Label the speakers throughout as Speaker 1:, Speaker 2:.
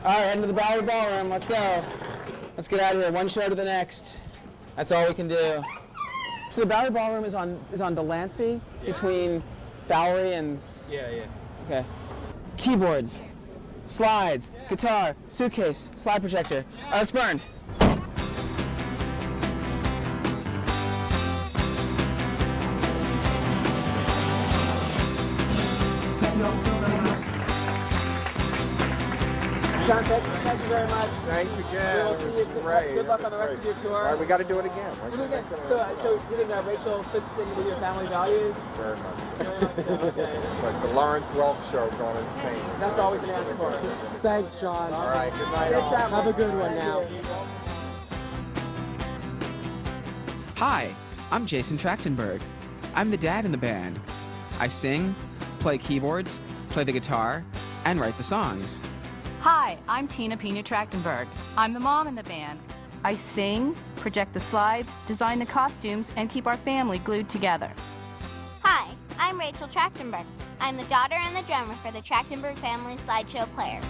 Speaker 1: All right, heading to the Bowery Ballroom. Let's go. Let's get out of here. One show to the next. That's all we can do. So the Bowery Ballroom is on Delancey, between Bowery and...
Speaker 2: Yeah.
Speaker 1: Okay. Keyboards, slides, guitar, suitcase, slide projector. All right, let's burn. John, thank you very much.
Speaker 3: Thanks again.
Speaker 1: We'll see you soon. Good luck on the rest of your tour.
Speaker 3: All right, we got to do it again.
Speaker 1: So you think Rachel fits in with your family values?
Speaker 3: Very much.
Speaker 1: Very much so, okay.
Speaker 3: Like the Lawrence Welk show going insane.
Speaker 1: That's all we can ask for.
Speaker 2: Thanks, John.
Speaker 3: All right, good night all.
Speaker 2: Have a good one now.
Speaker 4: Hi, I'm Jason Trachtenberg. I'm the dad in the band. I sing, play keyboards, play the guitar, and write the songs.
Speaker 5: Hi, I'm Tina Pena Trachtenberg. I'm the mom in the band. I sing, project the slides, design the costumes, and keep our family glued together.
Speaker 6: Hi, I'm Rachel Trachtenberg. I'm the daughter and the drummer for the Trachtenberg Family Slideshow Players.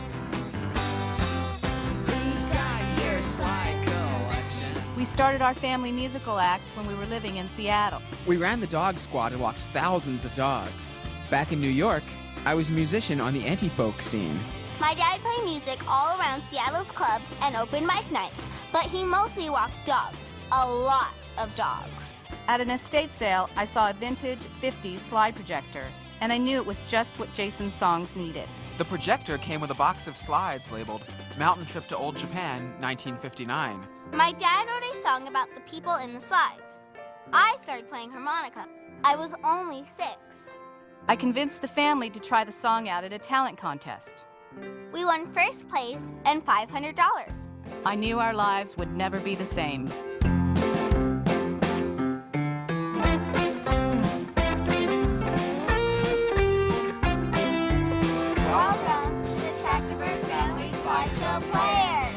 Speaker 4: Who's got your slide collection?
Speaker 5: We started our family musical act when we were living in Seattle.
Speaker 4: We ran the dog squad and walked thousands of dogs. Back in New York, I was a musician on the anti-folk scene.
Speaker 6: My dad played music all around Seattle's clubs and open mic nights, but he mostly walked dogs. A lot of dogs.
Speaker 5: At an estate sale, I saw a vintage 50s slide projector, and I knew it was just what Jason's songs needed.
Speaker 4: The projector came with a box of slides labeled Mountain Trip to Old Japan, 1959.
Speaker 6: My dad wrote a song about the people in the slides. I started playing harmonica. I was only 6.
Speaker 5: I convinced the family to try the song out at a talent contest.
Speaker 6: We won first place and $500.
Speaker 5: I knew our lives would never be the same.
Speaker 6: Welcome to the Trachtenberg Family Slideshow Players.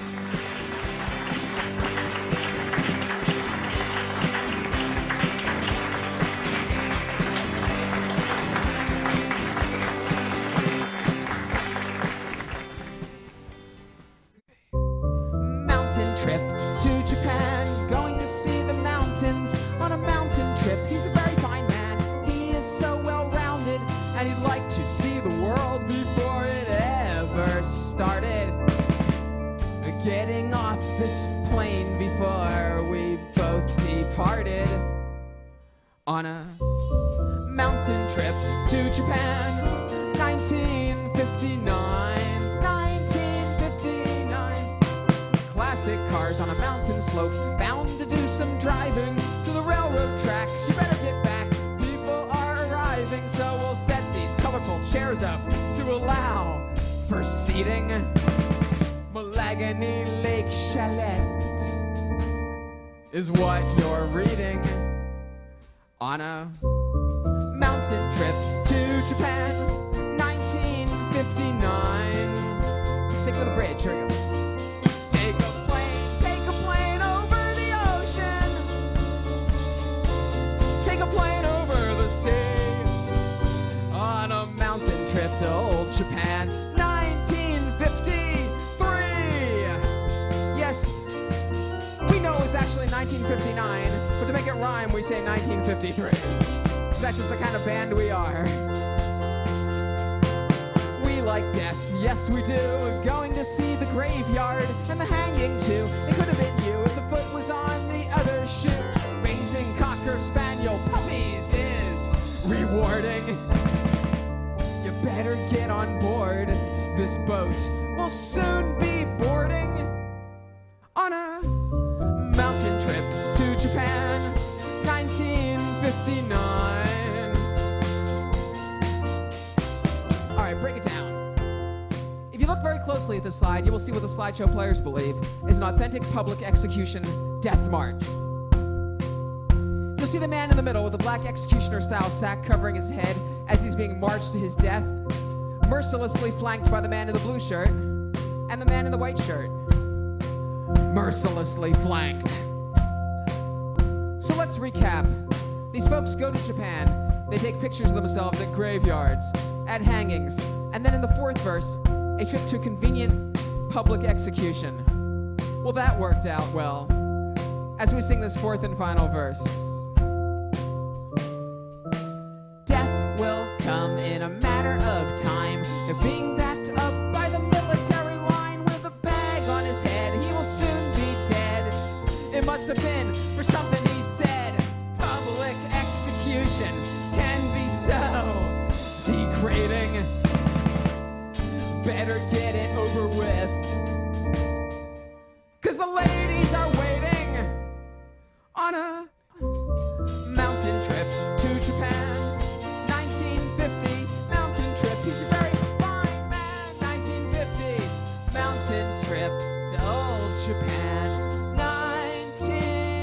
Speaker 4: Mountain trip to Japan, going to see the mountains on a mountain trip. He's a very fine man, he is so well-rounded, and he'd like to see the world before it ever started. Getting off this plane before we both departed on a mountain trip to Japan, 1959. Classic cars on a mountain slope, bound to do some driving to the railroad tracks. You better get back, people are arriving, so we'll set these colorful chairs up to allow for seating. Malagonny Lake Chalet is what you're reading on a mountain trip to Japan, 1959. Take it with a bridge, here we go. Take a plane over the ocean. Take a plane over the sea. On a mountain trip to old Japan, 1953. Yes, we know it was actually 1959, but to make it rhyme, we say 1953. 'Cause that's just the kind of band we are. We like death, yes we do. Going to see the graveyard and the hanging too. It could have been you if the foot was on the other shoe. Raising Cocker Spaniel puppies is rewarding. You better get on board. This boat will soon be boarding on a mountain trip to Japan, 1959. All right, break it down. If you look very closely at this slide, you will see what the slideshow players believe is an authentic public execution death march. You'll see the man in the middle with a black executioner-style sack covering his head as he's being marched to his death, mercilessly flanked by the man in the blue shirt and the man in the white shirt. Mercilessly flanked. So let's recap. These folks go to Japan. They take pictures of themselves at graveyards, at hangings, and then in the fourth verse, a trip to a convenient public execution. Well, that worked out well. As we sing this fourth and final verse. Death will come in a matter of time. If being backed up by the military line with a bag on his head, he will soon be dead. It must have been for something he said. Public execution can be so degrading. Better get it over with, 'cause the ladies are waiting on a mountain trip to Japan. 1950 mountain trip. He's a very fine man. 1950 mountain trip to old Japan. 1950.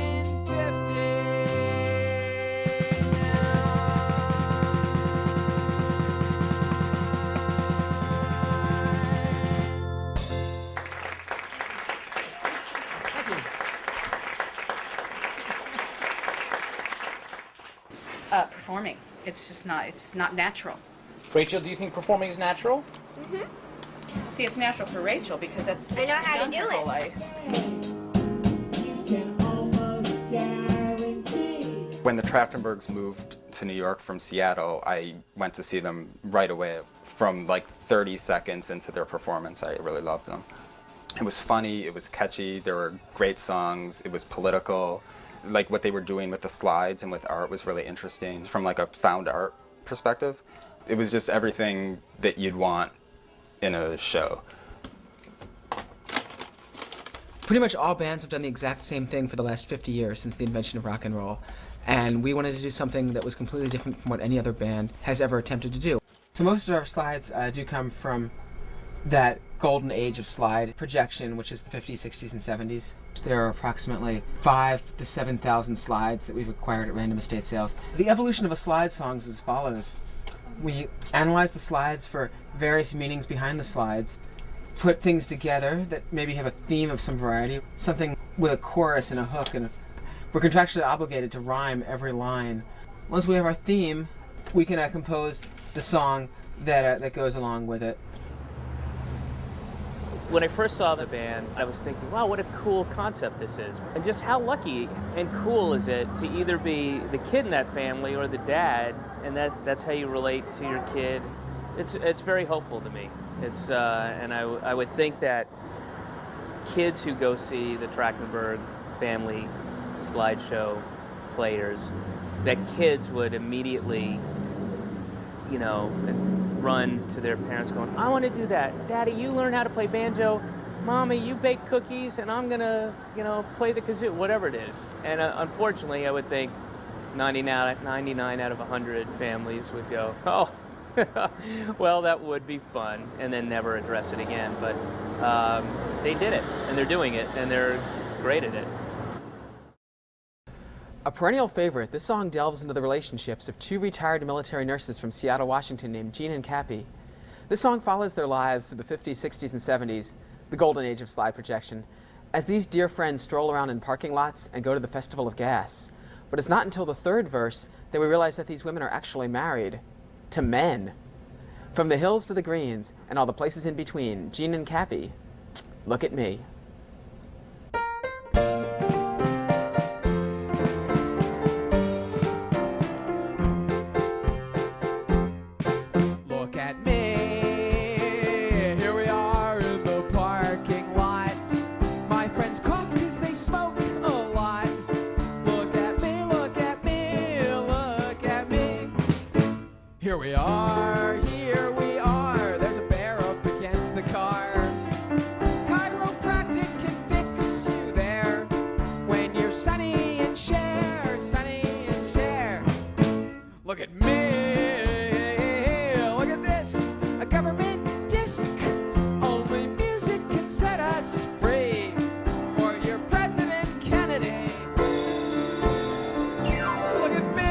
Speaker 7: Performing. It's not natural.
Speaker 8: Rachel, do you think performing is natural?
Speaker 7: See, it's natural for Rachel because that's what
Speaker 6: I know
Speaker 7: she's
Speaker 6: how to
Speaker 7: done
Speaker 6: do
Speaker 7: her
Speaker 6: it.
Speaker 7: whole life.
Speaker 9: When the Trachtenbergs moved to New York from Seattle, I went to see them right away. From like 30 seconds into their performance, I really loved them. It was funny, it was catchy, there were great songs, it was political. Like what they were doing with the slides and with art was really interesting from like a found art perspective. It was just everything that you'd want in a show.
Speaker 10: Pretty much all bands have done the exact same thing for the last 50 years since the invention of rock and roll. And we wanted to do something that was completely different from what any other band has ever attempted to do.
Speaker 1: So most of our slides do come from that golden age of slide projection, which is the 50s, 60s, and 70s. There are approximately 5,000 to 7,000 slides that we've acquired at random estate sales. The evolution of a slide song is as follows. We analyze the slides for various meanings behind the slides, put things together that maybe have a theme of some variety, something with a chorus and a hook, and we're contractually obligated to rhyme every line. Once we have our theme, we can compose the song that goes along with it.
Speaker 8: When I first saw the band, I was thinking, wow, what a cool concept this is. And just how lucky and cool is it to either be the kid in that family or the dad, and that's how you relate to your kid. It's very hopeful to me. And I would think that kids who go see the Trachtenberg family slideshow players, that kids would immediately, run to their parents going, I want to do that. Daddy, you learn how to play banjo. Mommy, you bake cookies, and I'm going to, play the kazoo, whatever it is. And unfortunately, I would think 99 out of 100 families would go, oh, well, that would be fun, and then never address it again. But they did it, and they're doing it, and they're great at it.
Speaker 1: A perennial favorite, this song delves into the relationships of two retired military nurses from Seattle, Washington named Jean and Cappy. This song follows their lives through the 50s, 60s, and 70s, the golden age of slide projection, as these dear friends stroll around in parking lots and go to the Festival of Gas. But it's not until the third verse that we realize that these women are actually married to men. From the hills to the greens and all the places in between, Jean and Cappy, look at me.
Speaker 4: Look at me, here we are in the parking lot. My friends cough because they smoke a lot. Look at me, look at me, look at me. Here we are, there's a bear up against the car. Chiropractic can fix you there when you're Sonny and Cher, Sonny and Cher. Look at me, look at this, a government disc. Only music can set us free, or you're President Kennedy. Look at me,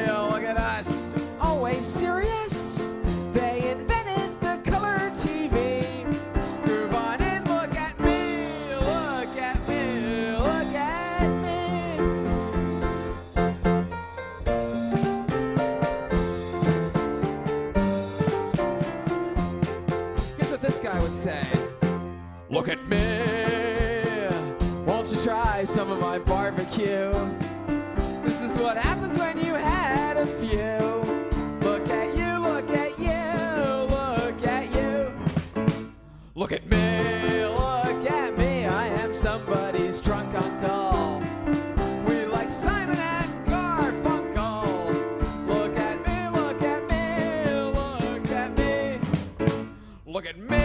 Speaker 4: look at us, always serious. They invented the color TV. Groove on in, look at me, look at me, look at me. I would say, look at me, won't you try some of my barbecue? This is what happens when you had a few. Look at you, look at you, look at you. Look at me, look at me, I am somebody's drunk uncle. We like Simon and Garfunkel. Look at me, look at me, look at me. Look at me,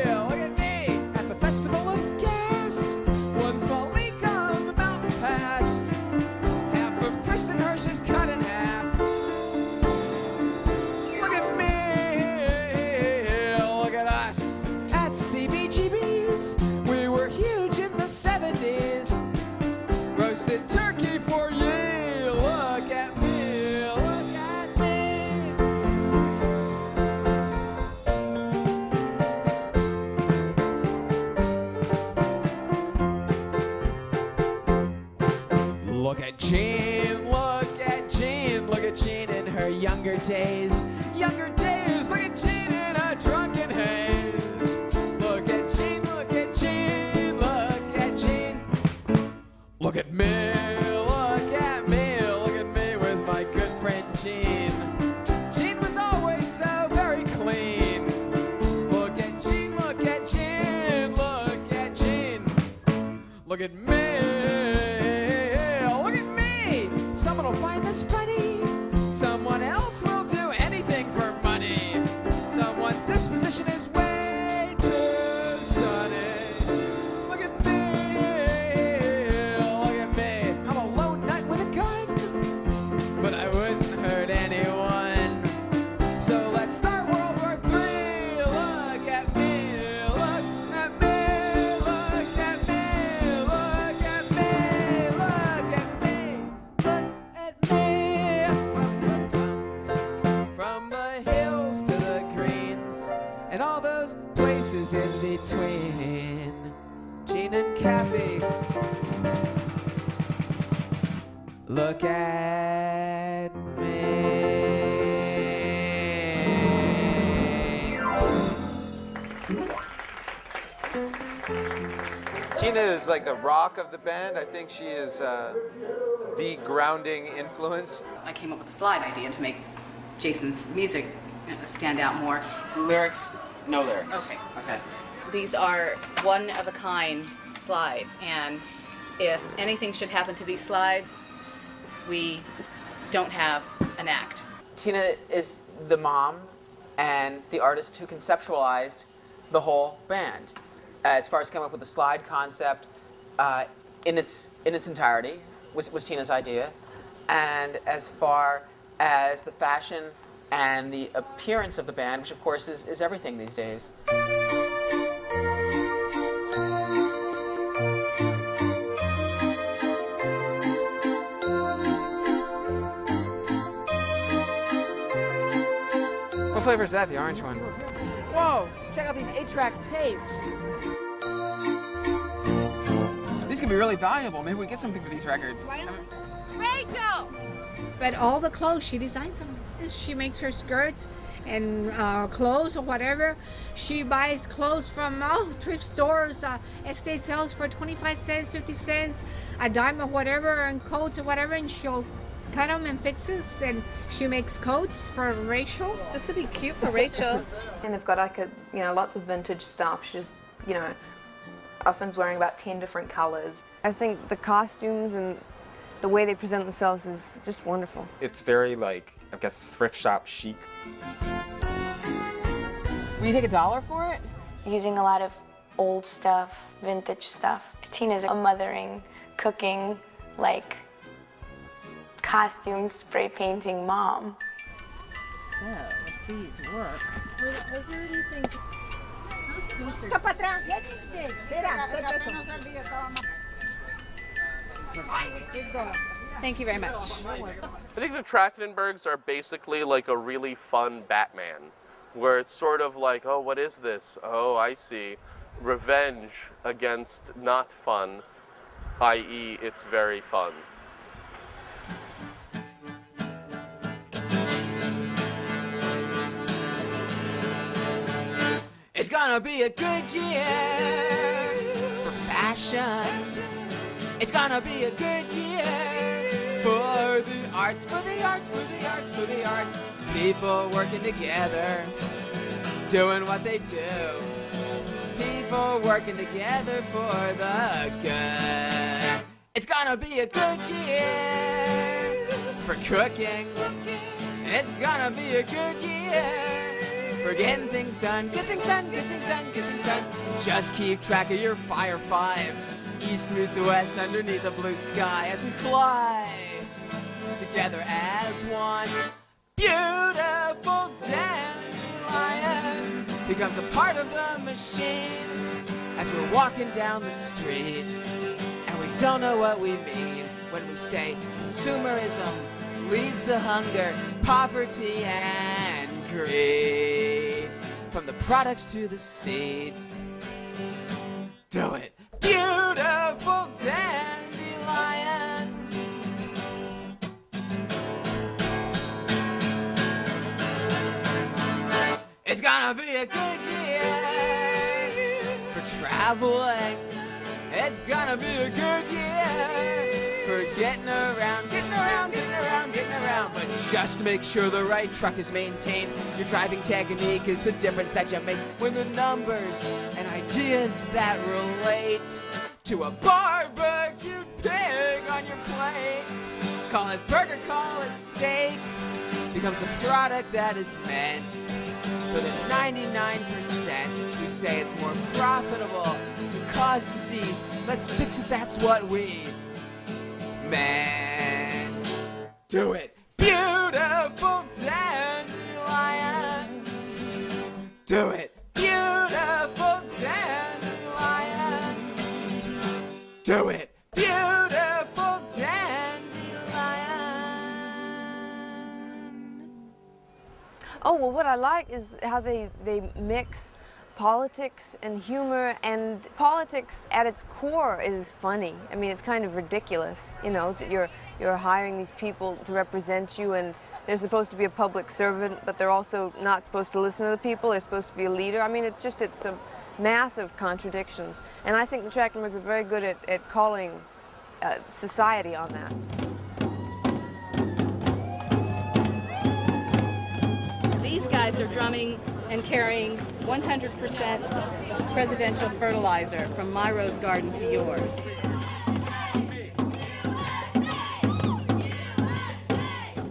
Speaker 4: look at me. At the Festival of Gas, one small leak on the mountain pass. Half of Tristan Hirsch is cut in half. Look at me, look at us. At CBGB's, we were huge in the 70s. Roasted turkey for ye. Look at me, look at me. Look at Jean, look at Jean, look at Jean in her younger days. Younger days, look at Jean in a drunken haze. Look at Jean, look at Jean, look at Jean. Look at me, look at me, look at me with my good friend Jean. Jean was always so very clean. Look at Jean, look at Jean, look at Jean. Look at me, look at me. Someone will find this funny. Someone else will do anything for money. Someone's disposition is way too sunny. Look at me, look at me. I'm a lone nut with a gun, but I wouldn't hurt anyone. So let's start World War III. Look at me, look at me, look at me, look at me, look at me, look at me. From the hills to the greens and all those places in between. Jean and Cappy, look at me.
Speaker 3: Tina is like the rock of the band. I think she is the grounding influence.
Speaker 7: I came up with the slide idea to make Jason's music stand out more.
Speaker 1: Lyrics? No lyrics.
Speaker 7: Okay. These are one-of-a-kind slides, and if anything should happen to these slides, we don't have an act.
Speaker 10: Tina is the mom and the artist who conceptualized the whole band. As far as coming up with the slide concept in its entirety was Tina's idea, and as far as the fashion and the appearance of the band, which of course is everything these days.
Speaker 1: What flavor is that? The orange one.
Speaker 10: Whoa! Check out these 8-track tapes.
Speaker 1: These could be really valuable. Maybe we get something for these records.
Speaker 11: Rachel! But all the clothes, she designs them. She makes her skirts and clothes or whatever. She buys clothes from thrift stores, estate sales for 25 cents, 50 cents, a dime or whatever, and coats or whatever, and she'll cut them and fixes, and she makes coats for Rachel.
Speaker 12: Just to be cute for Rachel. And they've got like lots of vintage stuff. She just, often's wearing about 10 different colors.
Speaker 13: I think the costumes and the way they present themselves is just wonderful.
Speaker 9: It's very, like, I guess, thrift shop chic.
Speaker 10: Will you take $1 for it?
Speaker 14: Using a lot of old stuff, vintage stuff. Tina's a mothering, cooking, like, costume spray painting mom.
Speaker 11: So, if these work. Was there anything?
Speaker 7: Thank you very much.
Speaker 15: I think the Trachtenbergs are basically like a really fun Batman, where it's sort of like, oh, what is this? Oh, I see. Revenge against not fun, i.e. it's very fun.
Speaker 4: It's gonna be a good year for fashion. It's gonna be a good year for the arts, for the arts, for the arts, for the arts. People working together, doing what they do. People working together for the good. It's gonna be a good year for cooking. It's gonna be a good year for getting things done. Get things done, get things done, get things done. Just keep track of your fire fives. East meets west underneath the blue sky as we fly together as one. Beautiful dandelion becomes a part of the machine as we're walking down the street. And we don't know what we mean when we say consumerism leads to hunger, poverty, and greed. From the products to the seeds. Do it. Beautiful dandelion. It's gonna be a good year for traveling. It's gonna be a good year for getting around, getting around, getting around, getting around. But just make sure the right truck is maintained. Your driving technique is the difference that you make when the numbers and ideas that relate to a barbecued pig on your plate. Call it burger, call it steak. Becomes the product that is meant for the 99% who say it's more profitable to cause disease. Let's fix it, that's what we meant. Do it. Beautiful dandelion. Do it. Beautiful dandelion. Do it. Beautiful dandelion.
Speaker 13: Oh, well, what I like is how they mix politics and humor, and politics at its core is funny. I mean, it's kind of ridiculous, you know, that you're hiring these people to represent you, and they're supposed to be a public servant, but they're also not supposed to listen to the people. They're supposed to be a leader. I mean, it's a massive contradictions, and I think the Trachtenbergs are very good at calling society on that.
Speaker 5: These guys are drumming and carrying 100% presidential fertilizer from my rose garden to yours.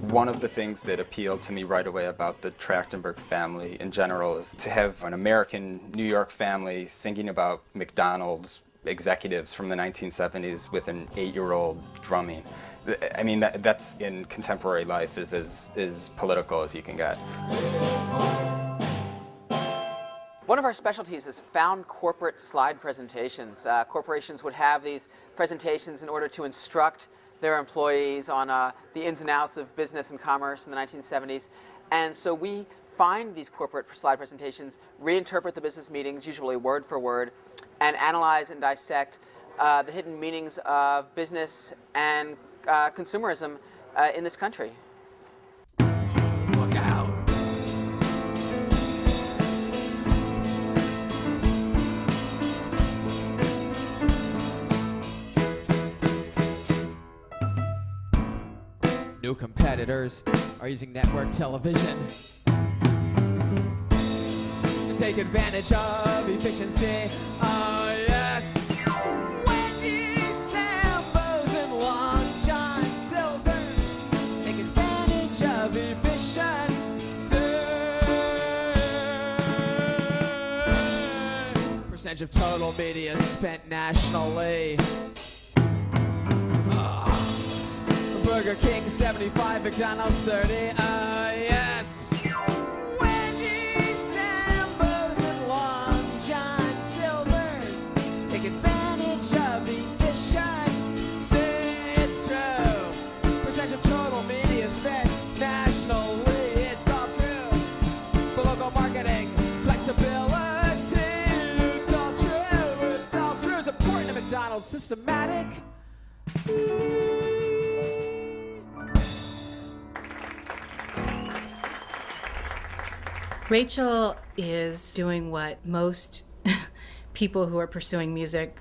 Speaker 9: One of the things that appealed to me right away about the Trachtenberg family in general is to have an American New York family singing about McDonald's executives from the 1970s with an 8-year-old drumming. I mean, that's in contemporary life is as political as you can get.
Speaker 10: One of our specialties is found corporate slide presentations. Corporations would have these presentations in order to instruct their employees on the ins and outs of business and commerce in the 1970s. And so we find these corporate slide presentations, reinterpret the business meetings, usually word for word, and analyze and dissect the hidden meanings of business and consumerism in this country.
Speaker 4: Look out. New competitors are using network television to take advantage of efficiency. Oh yes. Wendy Sambos and Long John Silver take advantage of efficiency. Percentage of total media spent nationally. Burger King 75, McDonald's 30, yes. Wendy Sambos and Long John Silvers take advantage of efficiency. It's true. Percentage of total media spent nationally. It's all true. For local marketing, flexibility. It's all true. It's all true. It's important to McDonald's. Systematic.
Speaker 7: Rachel is doing what most people who are pursuing music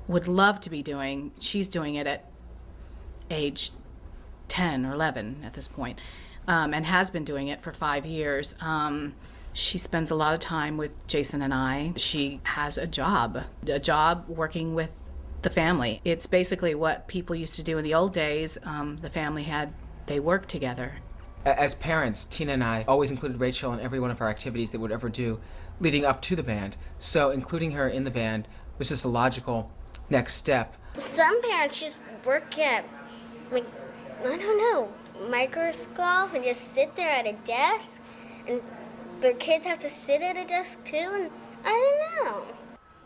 Speaker 7: would love to be doing. She's doing it at age 10 or 11 at this point, and has been doing it for 5 years. She spends a lot of time with Jason and I. She has a job working with the family. It's basically what people used to do in the old days. The family they worked together.
Speaker 1: As parents, Tina and I always included Rachel in every one of our activities that we would ever do leading up to the band. So including her in the band was just a logical next step.
Speaker 6: Some parents just work at, like, I don't know, microscope and just sit there at a desk, and their kids have to sit at a desk too, and I don't know.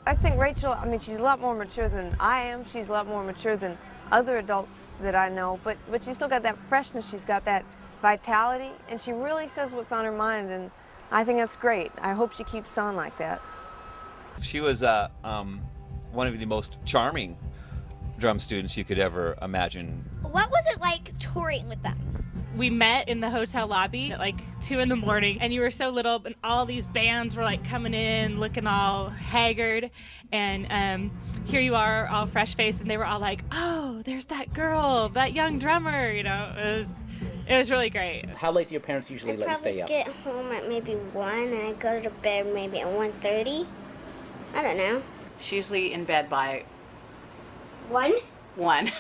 Speaker 13: I think Rachel, I mean, she's a lot more mature than I am. She's a lot more mature than other adults that I know, but she's still got that freshness. She's got that vitality, and she really says what's on her mind, and I think that's great. I hope she keeps on like that.
Speaker 16: She was one of the most charming drum students you could ever imagine.
Speaker 6: What was it like touring with them?
Speaker 17: We met in the hotel lobby at like 2 in the morning, and you were so little, and all these bands were like coming in looking all haggard, and here you are all fresh-faced, and they were all like, oh, there's that girl, that young drummer, you know. It was really great.
Speaker 18: How late do your parents usually let you stay up?
Speaker 6: I probably get home at maybe 1, and I go to bed maybe at 1:30. I don't know.
Speaker 7: She's usually in bed by
Speaker 6: 1?
Speaker 7: 1.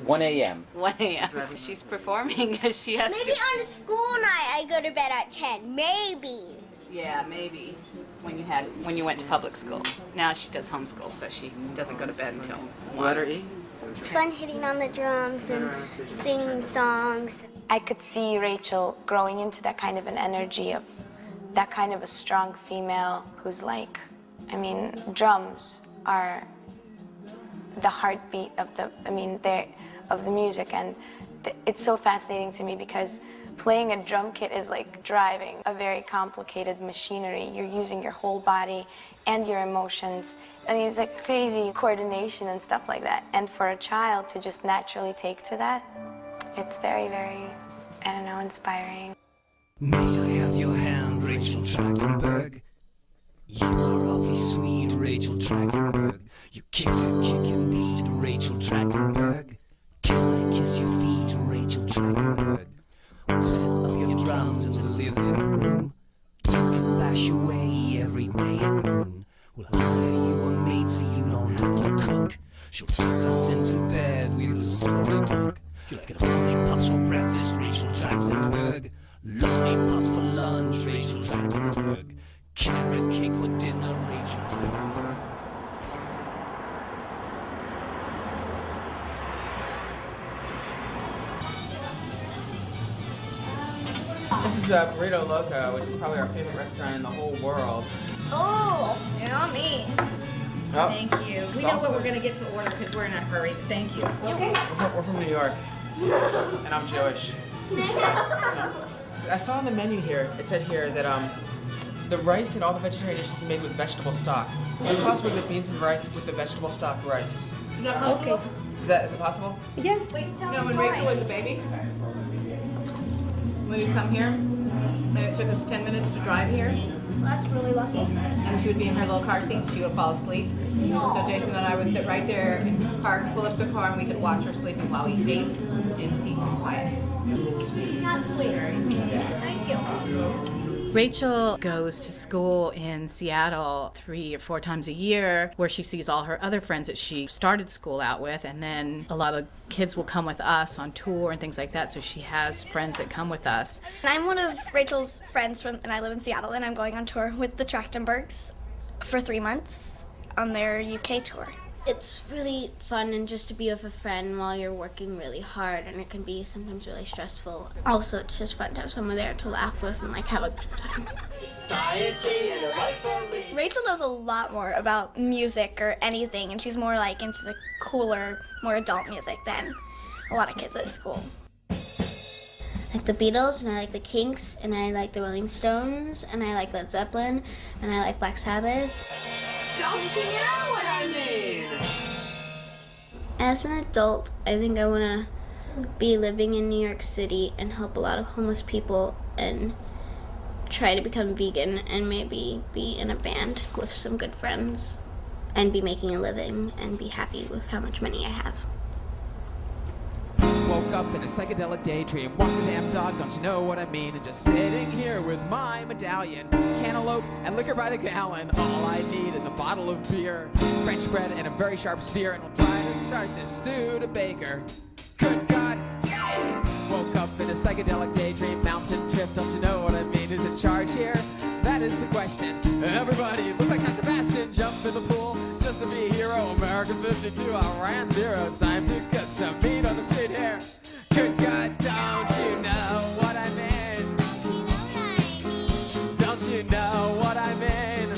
Speaker 18: 1 a.m.
Speaker 7: 1 a.m. She's performing because she has
Speaker 6: Maybe on a school night I go to bed at 10. Maybe.
Speaker 7: Yeah, maybe. When you went to public school. Now she does homeschool, so she doesn't go to bed until 1.
Speaker 1: Let her eat.
Speaker 6: It's fun hitting on the drums and singing songs.
Speaker 14: I could see Rachel growing into that kind of an energy of that kind of a strong female who's like, I mean, drums are the heartbeat of the music, and it's so fascinating to me because playing a drum kit is like driving a very complicated machinery. You're using your whole body and your emotions. I mean, it's like crazy coordination and stuff like that. And for a child to just naturally take to that, it's very, very, I don't know, inspiring.
Speaker 19: May I have your hand, Rachel Trachtenberg? You are awfully sweet, Rachel Trachtenberg. You kick and beat, Rachel Trachtenberg. Can I kiss your feet, Rachel Trachtenberg? We'll set up your drums in the living room. You can bash away every day at noon. We'll hire you a maid so you don't have to cook. She'll tuck us into bed with a storybook. You'll get lollipops for breakfast, Rachel Trachtenberg. Lollipops for lunch, Rachel Trachtenberg. Carrot cake for dinner, Rachel Trachtenberg.
Speaker 1: This is Burrito Loco, which is probably our favorite restaurant in the whole world.
Speaker 6: Oh, yummy.
Speaker 1: Oh,
Speaker 17: Thank you. We know what we're going to get to order because we're in a hurry. Thank you.
Speaker 6: Okay.
Speaker 1: We're from New York, and I'm Jewish. I saw on the menu here, it said here that the rice and all the vegetarian dishes are made with vegetable stock. Is it possible to get beans and rice with the vegetable stock rice?
Speaker 17: Okay.
Speaker 1: Is it possible?
Speaker 17: Yeah.
Speaker 7: When Rachel was a baby, when you come here, and it took us 10 minutes to drive here.
Speaker 6: That's really lucky.
Speaker 7: And she would be in her little car seat, she would fall asleep. So Jason and I would sit right there and pull up the car, and we could watch her sleeping while we ate in peace and quiet.
Speaker 6: That's sweet. Thank you.
Speaker 7: Rachel goes to school in Seattle 3 or 4 times a year, where she sees all her other friends that she started school out with, and then a lot of kids will come with us on tour and things like that, so she has friends that come with us.
Speaker 20: I'm one of Rachel's friends and I live in Seattle, and I'm going on tour with the Trachtenbergs for 3 months on their UK tour.
Speaker 6: It's really fun and just to be with a friend while you're working really hard, and it can be sometimes really stressful. Also, it's just fun to have someone there to laugh with and like have a good time.
Speaker 20: Rachel knows a lot more about music or anything, and she's more like into the cooler, more adult music than a lot of kids at school.
Speaker 6: Like the Beatles, and I like the Kinks, and I like the Rolling Stones, and I like Led Zeppelin, and I like Black Sabbath.
Speaker 19: Don't you know what I mean?
Speaker 6: As an adult, I think I want to be living in New York City and help a lot of homeless people and try to become vegan and maybe be in a band with some good friends and be making a living and be happy with how much money I have.
Speaker 4: Woke up in a psychedelic daydream, walk the damn dog, don't you know what I mean? And just sitting here with my medallion, cantaloupe and liquor by the gallon. All I need is a bottle of beer, French bread and a very sharp spear, and we'll try to start this Studebaker. Good God, yay! Woke up in a psychedelic daydream, mountain trip, don't you know what I mean? Who's in charge here? That is the question. Everybody, look like John Sebastian, jump in the pool just to be a hero. America 52, I ran zero. It's time to cook some meat on the street here. Good God, don't you know what I mean? Don't you know what I mean?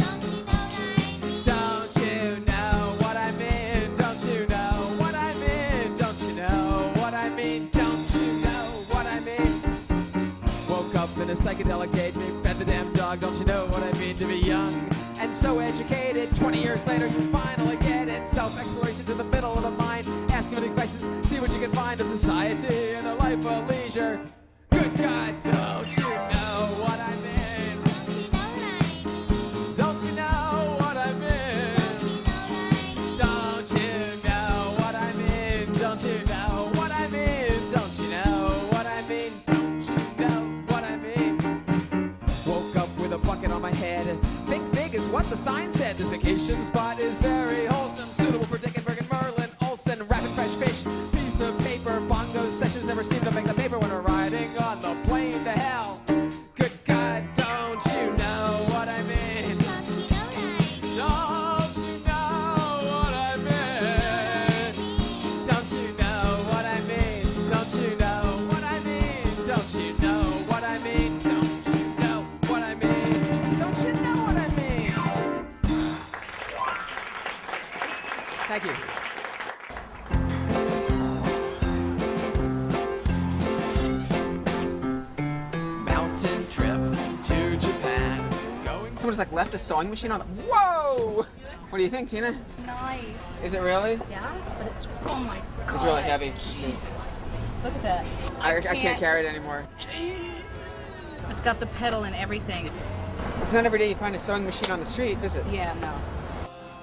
Speaker 4: Don't you know what I mean? Don't you know what I mean? Don't you know what I mean? Don't you know what I mean? Woke up in a psychedelic daydream, fed the damn dog. Don't you know what I mean to be young and so educated? 20 years later, you finally get it. Self-exploration to the middle of the mind. Ask many questions, see what you can find of society and a life of leisure. Good God, don't you know what I mean? Don't you know what I mean? Don't you know what I mean? Don't you know what I mean? Don't you know what I mean? Don't you know what I mean? Woke up with a bucket on my head. Think big is what the sign said. This vacation spot is very wholesome, suitable for Trachtenburg and Merlin Olsen. Rapid fresh fish, piece of paper, bongo sessions never seem to make the paper when we're riding on the plane to hell. Good God, don't you know what I mean? Don't you know what I mean? Don't you know what I mean? Don't you know what I mean? Don't you know what I mean? Don't you know what I mean? Don't you know what I mean? Thank you. Mountain trip to Japan.
Speaker 1: Someone's like left a sewing machine on the... Whoa! What do you think, Tina?
Speaker 7: Nice.
Speaker 1: Is it really?
Speaker 7: Yeah, but it's, oh my God.
Speaker 1: It's really heavy.
Speaker 7: Jesus. Look at that.
Speaker 1: I can't carry it anymore.
Speaker 7: It's got the pedal and everything.
Speaker 1: It's not every day you find a sewing machine on the street, is it?
Speaker 7: Yeah, no.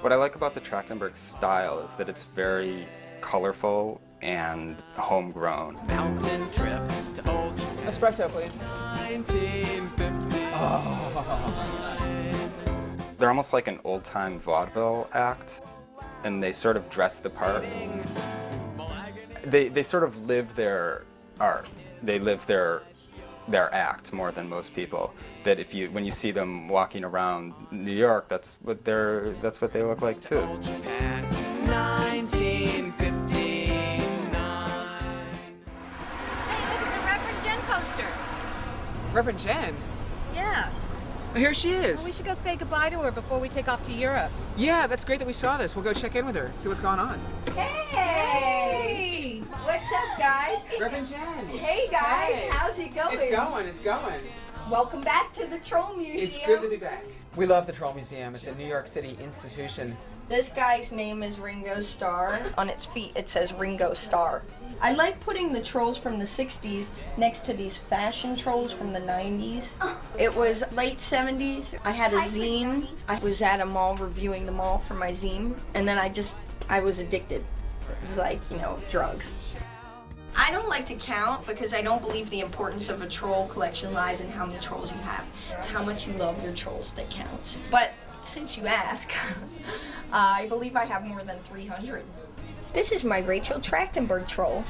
Speaker 9: What I like about the Trachtenberg style is that it's very colorful and homegrown.
Speaker 4: Mountain trip to old Japan.
Speaker 1: Espresso, please.
Speaker 4: 1950.
Speaker 9: They're almost like an old-time vaudeville act, and they sort of dress the part. They sort of live their art. They live their act more than most people. That when you see them walking around New York, that's what they look like too.
Speaker 4: 1959.
Speaker 7: Hey, look, it's a Reverend Jen poster.
Speaker 1: Reverend Jen?
Speaker 7: Yeah.
Speaker 1: Oh, here she is.
Speaker 7: Well, we should go say goodbye to her before we take off to Europe.
Speaker 1: Yeah, that's great that we saw this. We'll go check in with her, see what's going on.
Speaker 21: Hey! What's up, guys?
Speaker 1: Reverend Jen.
Speaker 21: Hey, guys.
Speaker 1: Hey.
Speaker 21: How's it going?
Speaker 1: It's going.
Speaker 21: Welcome back to the Troll Museum.
Speaker 1: It's good to be back. We love the Troll Museum. It's a New York City institution.
Speaker 21: This guy's name is Ringo Starr. On its feet, it says Ringo Starr. I like putting the trolls from the 60s next to these fashion trolls from the 90s. It was late 70s. I had a zine. I was at a mall reviewing the mall for my zine, and then I was addicted. It was like, drugs. I don't like to count because I don't believe the importance of a troll collection lies in how many trolls you have. It's how much you love your trolls that counts. But since you ask, I believe I have more than 300. This is my Rachel Trachtenberg troll.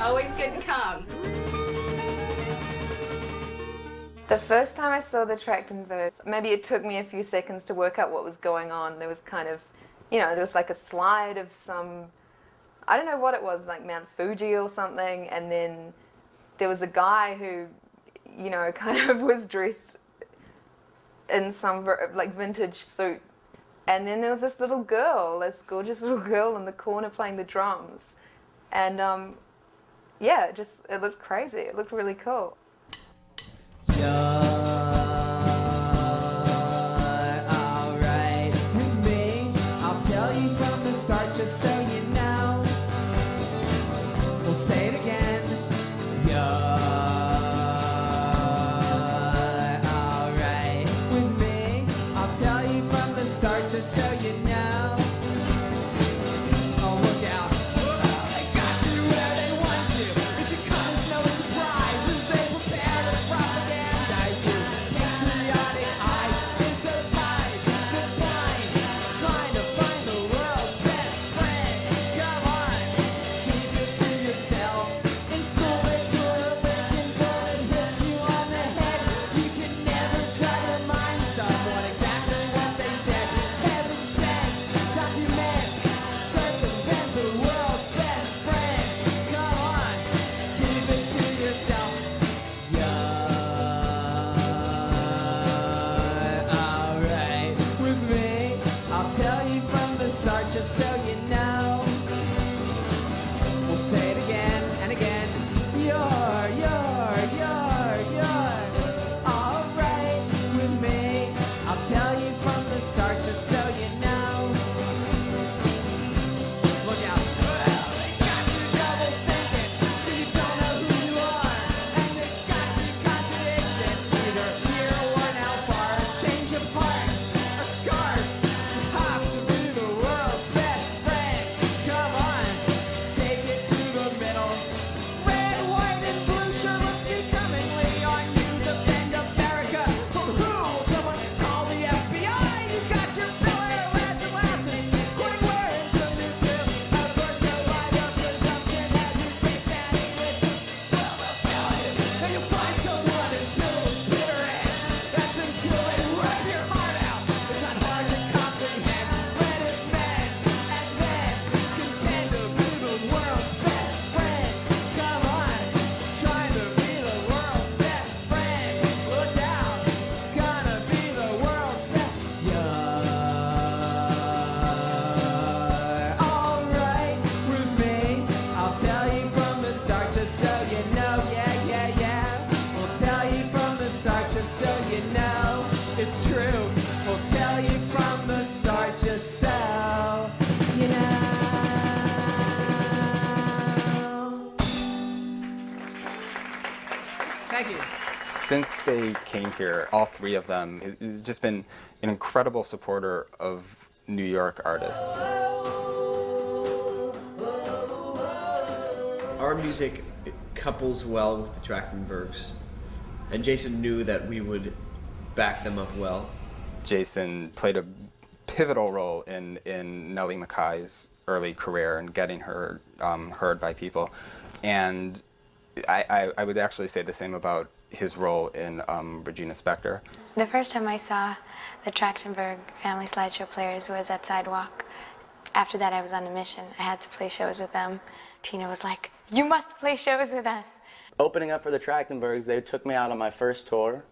Speaker 7: Always good to come.
Speaker 12: The first time I saw the Trachtenbergs, maybe it took me a few seconds to work out what was going on. There was kind of, there was like a slide of some, I don't know what it was, like Mount Fuji or something, and then there was a guy who, kind of was dressed in some like vintage suit. And then there was this little girl, this gorgeous little girl in the corner playing the drums. And it looked crazy. It looked really cool.
Speaker 4: You're alright with me. I'll tell you from the start just so you know. We'll say it again. You're just so you know. Oh, look out. They got you where they want you. It should come as no surprise as they prepare to propagandize you. Patriotic eyes, it's those ties that bind, trying to find the world's best friend. Come on, keep it to yourself. In school they taught religion, but it hits you on the head. You can never try to remind someone exactly what they said. Heaven sent, document, circumvent the world's best friend. Come on, keep it to yourself. You're alright with me. I'll tell you from the start just so you know. We'll say it again and again. You're alright with me. I'll tell you from the start just so you know. Look out. Well, they got you double thinking, so you don't know who you are. And they got you contradicting, either here or now far. Change your part, a scarf. You have to be the world's best friend. Come on, take it to the middle. Red, white, and blue sure looks becomingly on you. Defend America from who? Will someone call the FBI? You got your fill of rats and lasses. Quitting words of nuclear. Of course, go by the presumption that you think that English. Well, they'll tell you. And you'll find someone until the bitter end. That's until they rip your heart out. It's not hard to comprehend. Let it mend. And then contend to be the world's best friend. Come on, trying to be the world's best friend. Look out, gonna be the world's best. You're alright with me. I'll tell you from the start just so you know. Yeah. We'll tell you from the start just so you know. It's true. We'll tell you from the start just so you know. Thank you.
Speaker 9: Since they came here, all three of them, has just been an incredible supporter of New York artists.
Speaker 2: Our music couples well with the Trachtenbergs, and Jason knew that we would back them up well.
Speaker 9: Jason played a pivotal role in Nellie Mackay's early career and getting her heard by people. And I would actually say the same about his role in Regina Spektor.
Speaker 14: The first time I saw the Trachtenberg Family Slideshow players was at Sidewalk. After that, I was on a mission. I had to play shows with them. Tina was like, "You must play shows with us."
Speaker 22: Opening up for the Trachtenbergs, they took me out on my first tour.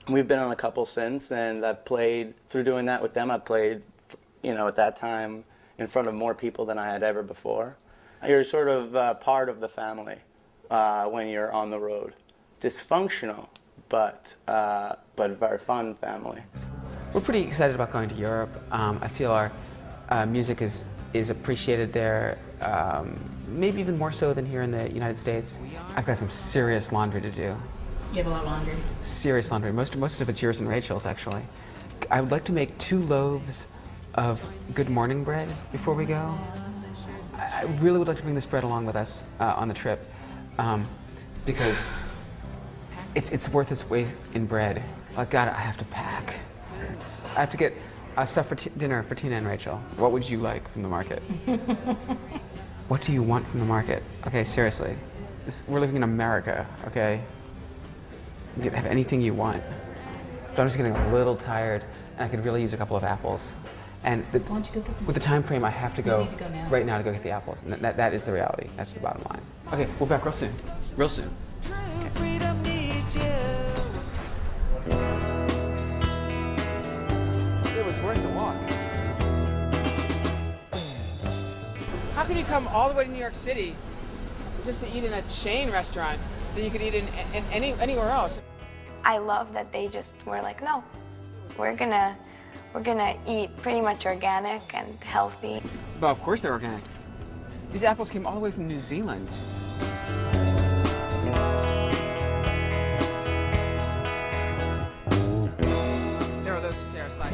Speaker 22: We've been on a couple since, and I've played, through doing that with them, I played, at that time, in front of more people than I had ever before. You're sort of part of the family when you're on the road. Dysfunctional, but very fun family.
Speaker 1: We're pretty excited about going to Europe. I feel our music is appreciated there, maybe even more so than here in the United States. I've got some serious laundry to do.
Speaker 7: You have a lot of laundry.
Speaker 1: Serious laundry. Most of it's yours and Rachel's, actually. I would like to make 2 loaves of good morning bread before we go. I really would like to bring this bread along with us on the trip because it's worth its weight in bread. I have to pack. I have to get stuff for dinner for Tina and Rachel. What would you like from the market? What do you want from the market? Okay, seriously. We're living in America, okay? You can have anything you want. But I'm just getting a little tired, and I could really use a couple of apples. And
Speaker 7: Why don't you go get them?
Speaker 1: with the time frame, I have to
Speaker 7: You
Speaker 1: go,
Speaker 7: need to go now.
Speaker 1: right now to go get the apples. And that is the reality. That's the bottom line. Okay, we'll be back real soon.
Speaker 2: Real soon.
Speaker 4: Freedom needs you.
Speaker 10: It was worth the walk. How can you come all the way to New York City just to eat in a chain restaurant that you could eat in anywhere else?
Speaker 14: I love that they just were like, no, we're gonna eat pretty much organic and healthy.
Speaker 1: But of course they're organic. These apples came all the way from New Zealand. There are those Sarah Slice.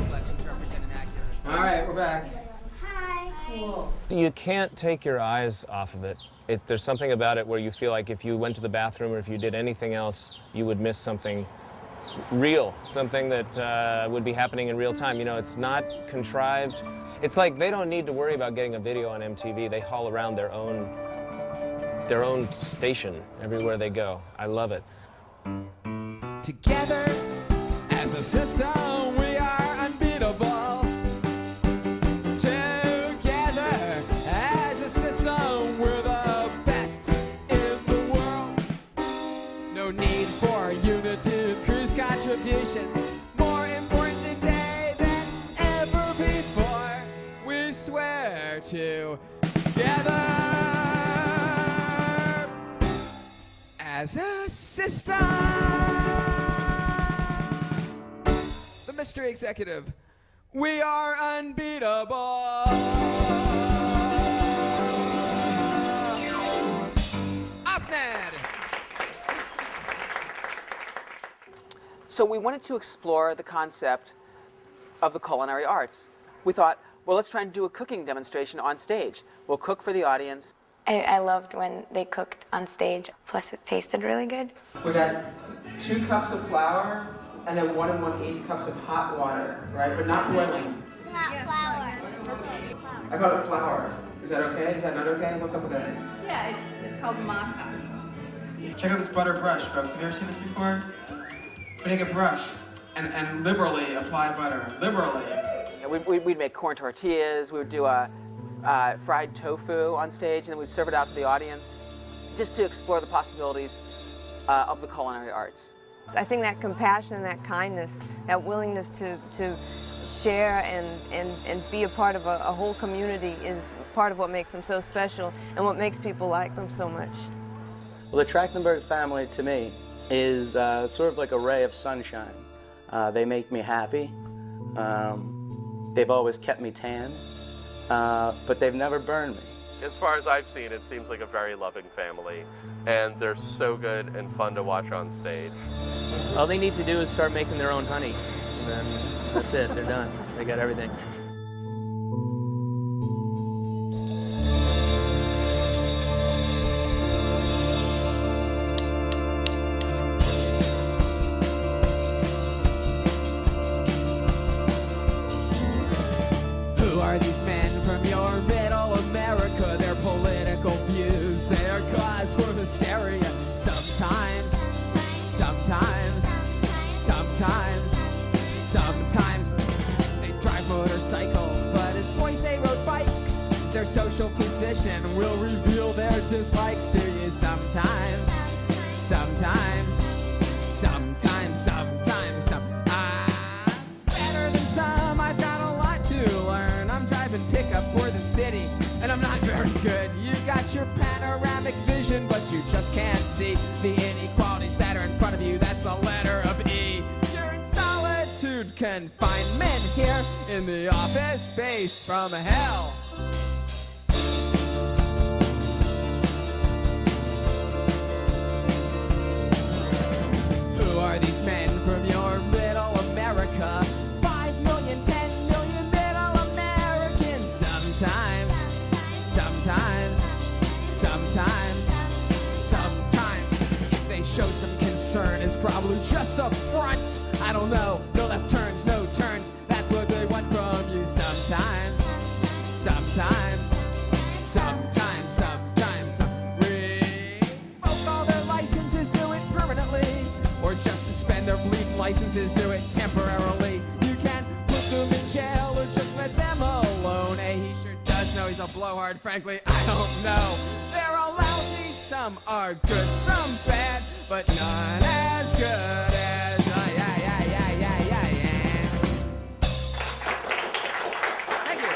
Speaker 1: All right, we're back.
Speaker 3: You can't take your eyes off of it. There's something about it where you feel like if you went to the bathroom or if you did anything else, you would miss something real, something that would be happening in real time. You know, it's not contrived. It's like they don't need to worry about getting a video on MTV. They haul around their own station everywhere they go. I love it.
Speaker 4: Together as a system, we are unbeatable. Together as a system, we're the best in the world. No need for unity, increase contributions. More important today than ever before. We swear together as a system. The Mystery Executive. We are unbeatable. Ned.
Speaker 10: So we wanted to explore the concept of the culinary arts. We thought, well, let's try and do a cooking demonstration on stage. We'll cook for the audience.
Speaker 14: I loved when they cooked on stage, plus it tasted really good.
Speaker 1: We got 2 cups of flour and then 1 1/8 cups of hot water, right? But not boiling.
Speaker 6: It's not flour.
Speaker 1: I call it flour. Is that okay? Is that not okay? What's up with that?
Speaker 8: Yeah, it's called masa.
Speaker 1: Check out this butter brush, folks. Have you ever seen this before? We take a brush and liberally apply butter. Liberally.
Speaker 10: We'd make corn tortillas. We would do a fried tofu on stage, and then we'd serve it out to the audience, just to explore the possibilities of the culinary arts.
Speaker 13: I think that compassion, that kindness, that willingness to share and be a part of a whole community is part of what makes them so special and what makes people like them so much.
Speaker 22: Well, the Trachtenburg family, to me, is sort of like a ray of sunshine. They make me happy. They've always kept me tan, but they've never burned me.
Speaker 15: As far as I've seen, it seems like a very loving family, and they're so good and fun to watch on stage.
Speaker 23: All they need to do is start making their own honey, and then that's it, they're done. They got everything.
Speaker 4: Who are these men from your middle America? Their political views, their cause for hysteria. Sometimes they drive motorcycles, but as boys they rode bikes. Their social position will reveal their dislikes to you. Sometimes. Better than some, I've got a lot to learn. I'm driving pickup for the city, and I'm not very good. You got your panoramic vision, but you just can't see the inequalities that are in front of you. That's the letter of E. You're in solitude, confinement here in the office space from hell. Who are these men from your middle America? 5 million, 10 million middle Americans. Sometimes, if they show some concern, it's probably just a front. I don't know, no left turns, no turns. That's what they want from you. Sometimes. Revoke all their licenses, do it permanently, or just suspend their bleep licenses, do it temporarily. You can put them in jail or just let them alone. Hey, he sure does know he's a blowhard, frankly, I don't know. They're all lousy, some are good, some bad, but none as good as Thank you.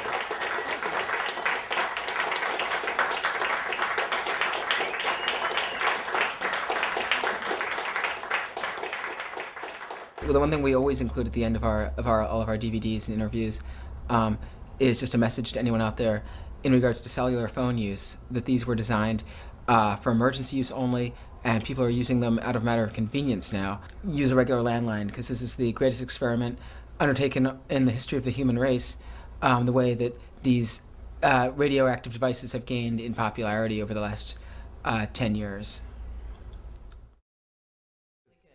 Speaker 1: Well, the one thing we always include at the end of all of our DVDs and interviews is just a message to anyone out there in regards to cellular phone use, that these were designed for emergency use only, and people are using them out of a matter of convenience now. Use a regular landline, because this is the greatest experiment undertaken in the history of the human race the way that these radioactive devices have gained in popularity over the last 10 years.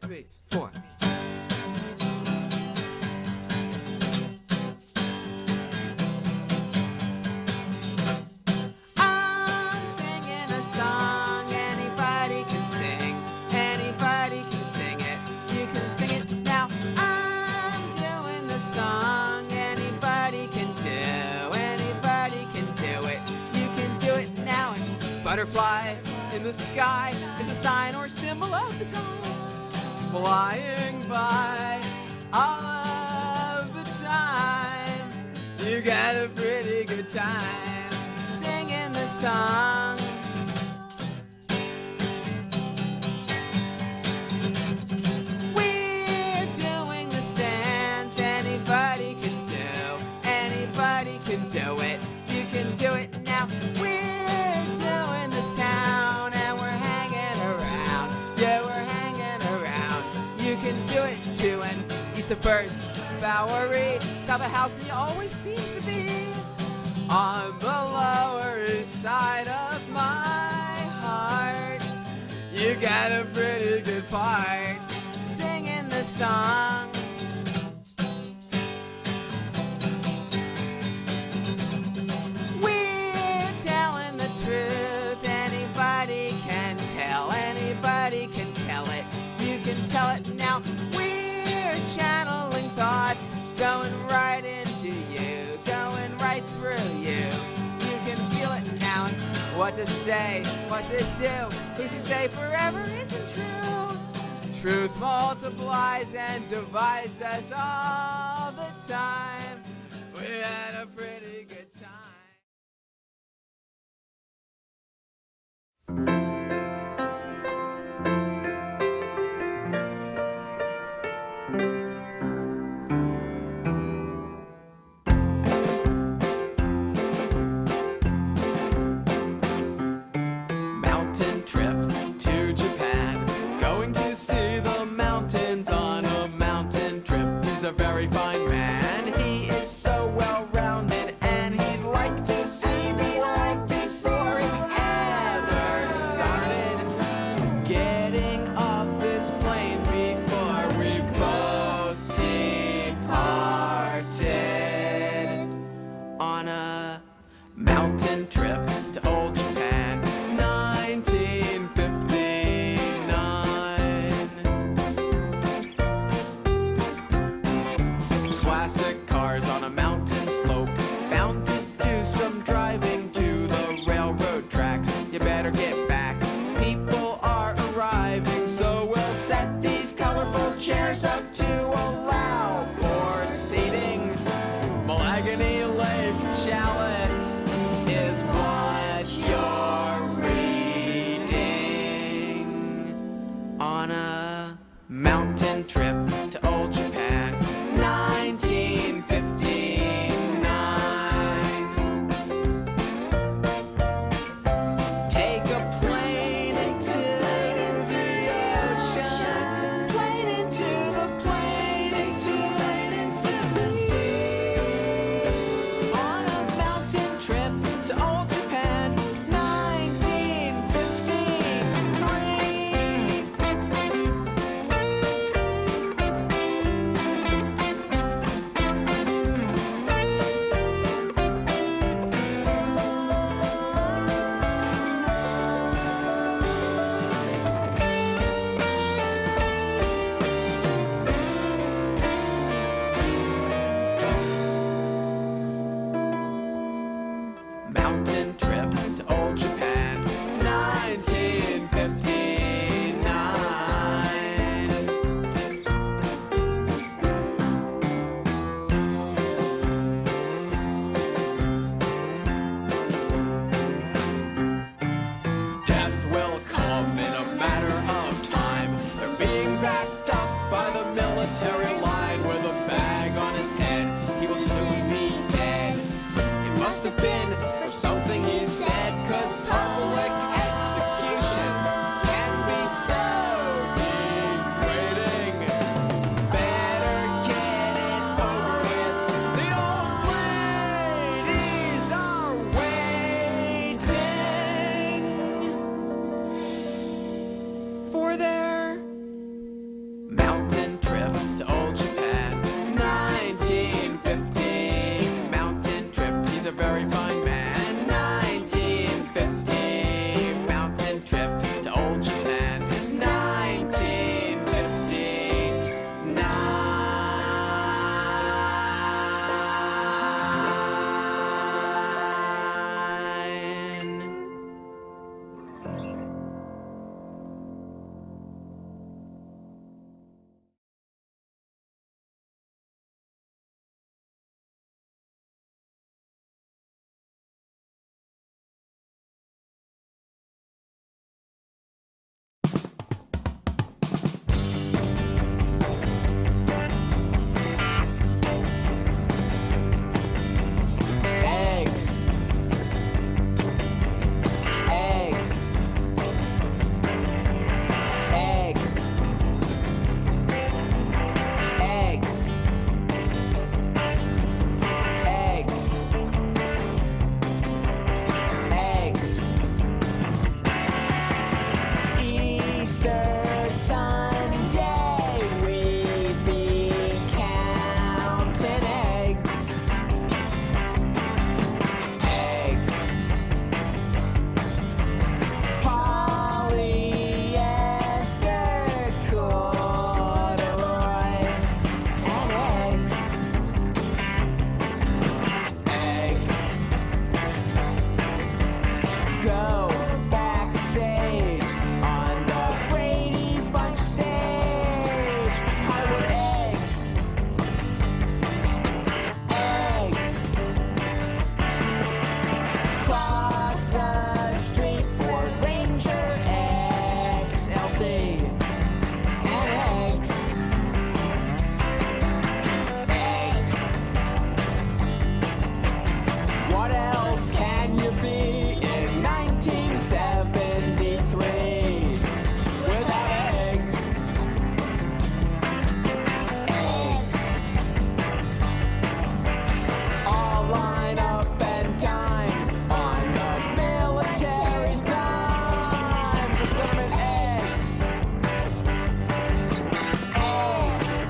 Speaker 4: 3, 4. I'm singing a song, anybody can sing, anybody can sing it, you can sing it now. I'm doing the song, anybody can do it, you can do it now. And butterfly in the sky is a sign or symbol of the time, flying by all of the time. You got a pretty good time singing the song. We're doing this dance, anybody can do it, you can do it now. We're doing this town and we're hanging around, yeah, we're hanging around. You can do it too, and east of First Bowery, south of Houston, you always seems to be on the lower east side of my heart. You got a pretty good part singing the song. We're telling the truth, anybody can tell it, you can tell it now. We're channeling thoughts, going right into you, going right through you. You can feel it now. And what to say, what to do, who's to say forever isn't true? Truth multiplies and divides us all the time. We had a pretty good time. Mountain trip to Japan, going to see the mountains on a mountain trip. He's a very fine man, he is so well-rounded, and he'd like to see the world before he ever started getting off this plane before we both departed on a mountain trip to old Japan, 1959. Classic cars on a mountain slope, bound to do some driving to the railroad tracks. You better get back, people are arriving, so we'll set these colorful chairs up to allow for seating. Malagonny Lake Chalet is what you're reading on a mountain trip to old Japan, 1959. Take a plane into the ocean, plane into the plane into the sea, on a mountain trip to old Japan, 1953. were there. Mountain trip to old Japan, 1950. Mountain trip, he's a very fine man. 1950. Mountain trip to old Japan, 1959. Eggs. Eggs. Eggs. Eggs. Eggs. Eggs. Easter Sunday, we be counting eggs. Eggs. Polyester, corduroy, and eggs. Eggs. Go backstage on the Brady Bunch stage. It's Hollywood eggs. Eggs. Cross the street for Ranger XLT and eggs. Eggs. What else can you be in 1973 without eggs? Eggs. All line up and dine on the military's dime. Just them and eggs. Eggs.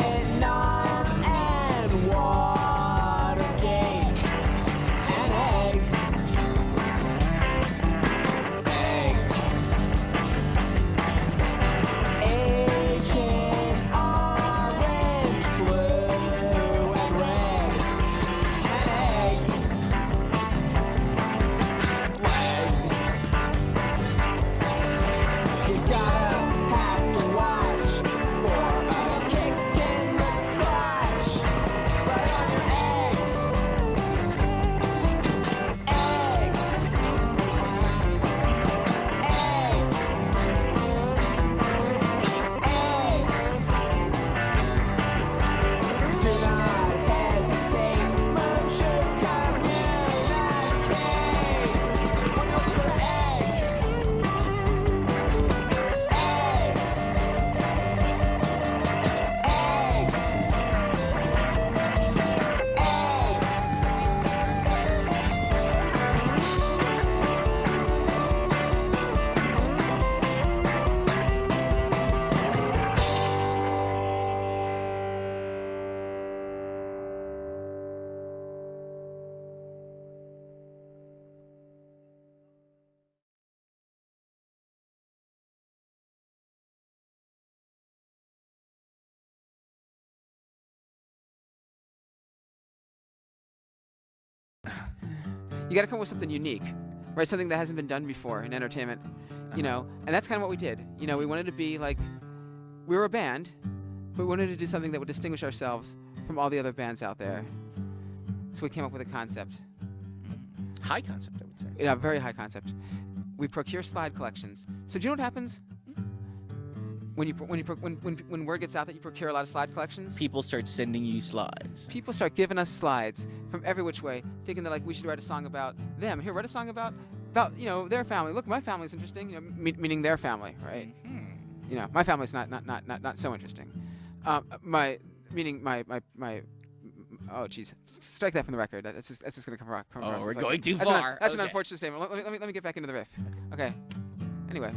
Speaker 4: Vietnam and Watergate and eggs. Eggs. Agent Orange, Blue, and Red and eggs. Eggs. You gotta have to watch for a kick in the crotch. Right on your eggs. Eggs. Eggs. Eggs. Do not hesitate. Move should communicate. When you put eggs. Eggs. Eggs.
Speaker 10: You got to come up with something unique, right? Something that hasn't been done before in entertainment, and that's kind of what we did. We wanted to be like we were a band, but we wanted to do something that would distinguish ourselves from all the other bands out there. So we came up with a concept.
Speaker 5: High concept, I would say.
Speaker 10: Yeah, very high concept. We procure slide collections. So do you know what happens when word gets out that you procure a lot of slide collections?
Speaker 5: People start sending you slides.
Speaker 10: People start giving us slides from every which way, thinking that like we should write a song about them. Here, write a song about their family. Look, my family's interesting. Meaning their family, right? My family's not so interesting. Oh, jeez. Strike that from the record. That's just going to come across.
Speaker 5: Oh, we're
Speaker 10: like,
Speaker 5: going too
Speaker 10: that's
Speaker 5: far.
Speaker 10: That's an unfortunate statement. Let me get back into the riff. Okay. Anyway.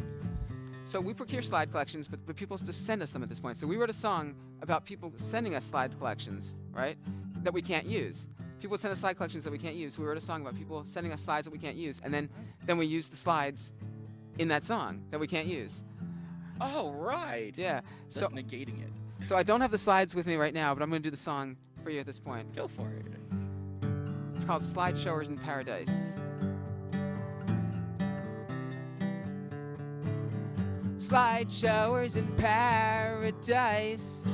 Speaker 10: So we procure slide collections, but people just send us them at this point. So we wrote a song about people sending us slide collections, right, that we can't use. People would send us slide collections that we can't use. So we wrote a song about people sending us slides that we can't use. And then we use the slides in that song that we can't use.
Speaker 5: Oh, right.
Speaker 10: Yeah.
Speaker 5: Just negating it.
Speaker 10: So I don't have the slides with me right now, but I'm going to do the song for you at this point.
Speaker 5: Go for it.
Speaker 10: It's called Slide Showers in Paradise. Slide showers in paradise.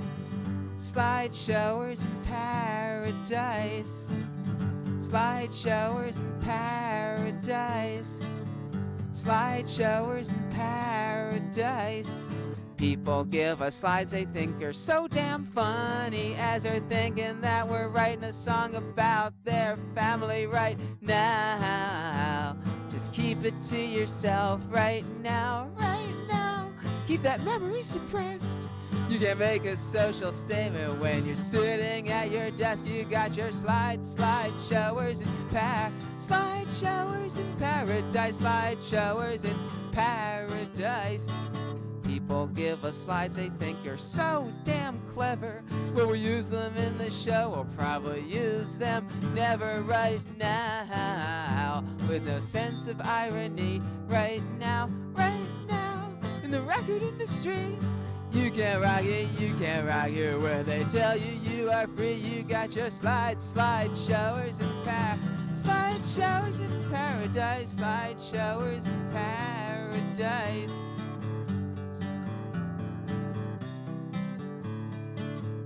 Speaker 10: Slide showers in paradise. Slide showers in paradise. Slide showers in paradise. People give us slides they think are so damn funny, as they're thinking that we're writing a song about their family right now. Just keep it to yourself right now, right now. Keep that memory suppressed. You can make a social statement when you're sitting at your desk. You got your slide showers in slide showers in paradise, slide showers in paradise. People give us slides they think are so damn clever. Will we use them in the show? We'll probably use them never right now. With no sense of irony right now, right now. In the record industry, you can't rock it where they tell you you are free. You got your slide showers in slide showers in paradise, slide showers in paradise.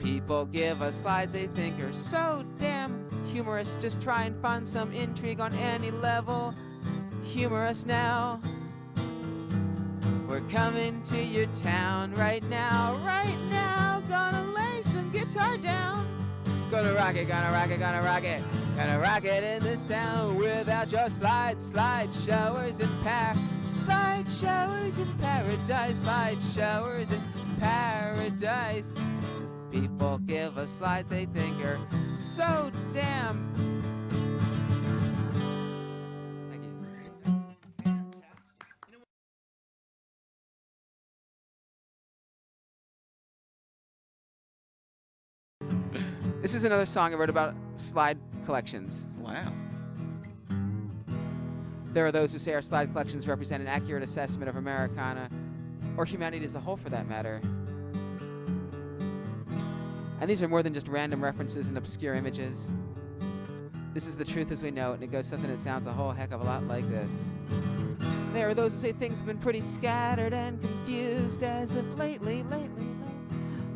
Speaker 10: People give us slides they think are so damn humorous. Just try and find some intrigue on any level. Humor us now. We're coming to your town right now, right now. Gonna lay some guitar down. Gonna rock it, gonna rock it, gonna rock it. Gonna rock it in this town without your slide showers in slide showers in paradise, slide showers in paradise. People give us slides they think are so damn. Thank you. This is another song I wrote about slide collections.
Speaker 5: Wow.
Speaker 10: There are those who say our slide collections represent an accurate assessment of Americana, or humanity as a whole for that matter. And these are more than just random references and obscure images. This is the truth as we know it, and it goes something that sounds a whole heck of a lot like this. There are those who say things have been pretty scattered and confused as of lately.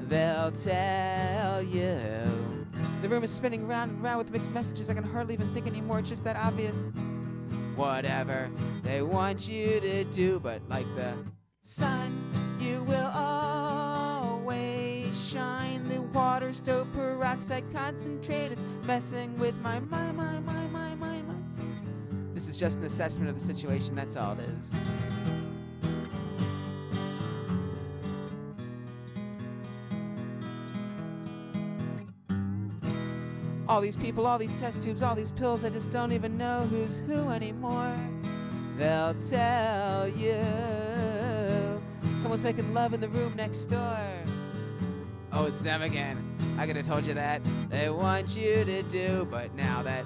Speaker 10: They'll tell you. The room is spinning round and round with mixed messages. I can hardly even think anymore, it's just that obvious. Whatever they want you to do, but like the sun, you will always shine. The water stove peroxide concentrate is messing with my mind. This is just an assessment of the situation, that's all it is. All these people, all these test tubes, all these pills, I just don't even know who's who anymore. They'll tell you someone's making love in the room next door. Oh, it's them again. I could have told you that. They want you to do, but now that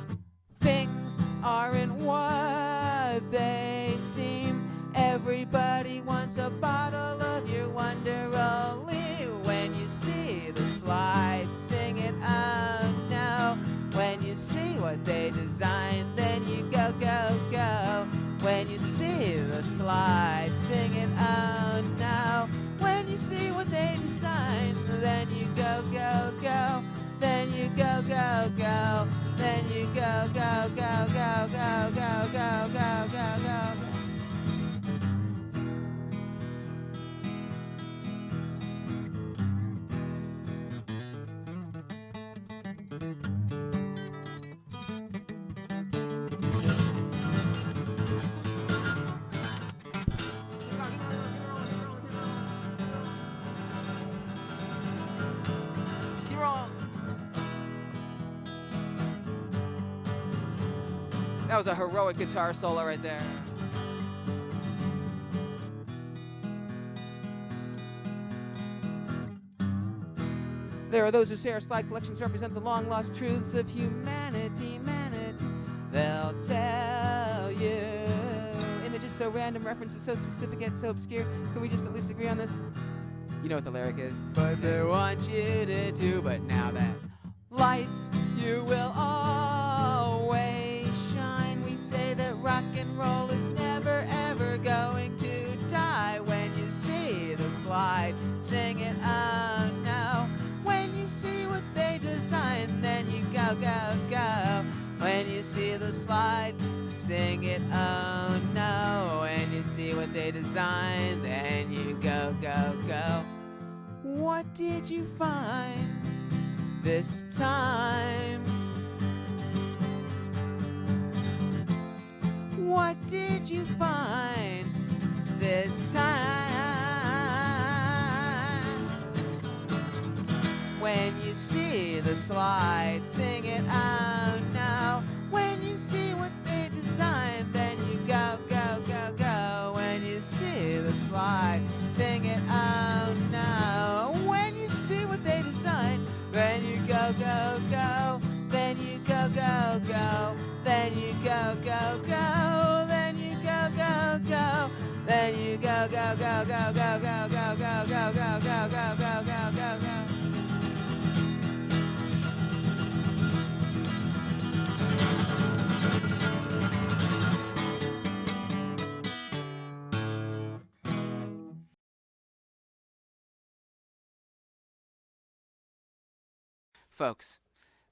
Speaker 10: things aren't what they seem, everybody wants a bottle of your wonder. Only when you see the slide, sing it out now. When you see what they designed, then you go, go, go. When you see the slide, sing it out now. When you see what they designed. That was a heroic guitar solo right there. There are those who say our slide collections represent the long-lost truths of humanity. They'll tell you. Images so random, references so specific yet so obscure. Can we just at least agree on this? You know what the lyric is. But they want you to do. But now that lights, you will always shine. We say that rock and roll is never ever going to die. When you see the slide, sing it, oh no. When you see what they design, then you go, go, go. When you see the slide, sing it, oh no. When you see what they design, then you go, go, go. What did you find this time? What did you find this time? When you see the slide, sing it, oh no. When you see what they design, then you go, go, go, go. When you see the slide, sing it, oh no. When you see what they design, then you go, go, go. Then you go, go, go. Then you go, go, go. Then you go, go, go. Then you go, go, go, go, go, go, go, go, go, go, go, go, go, go, go, go. Folks,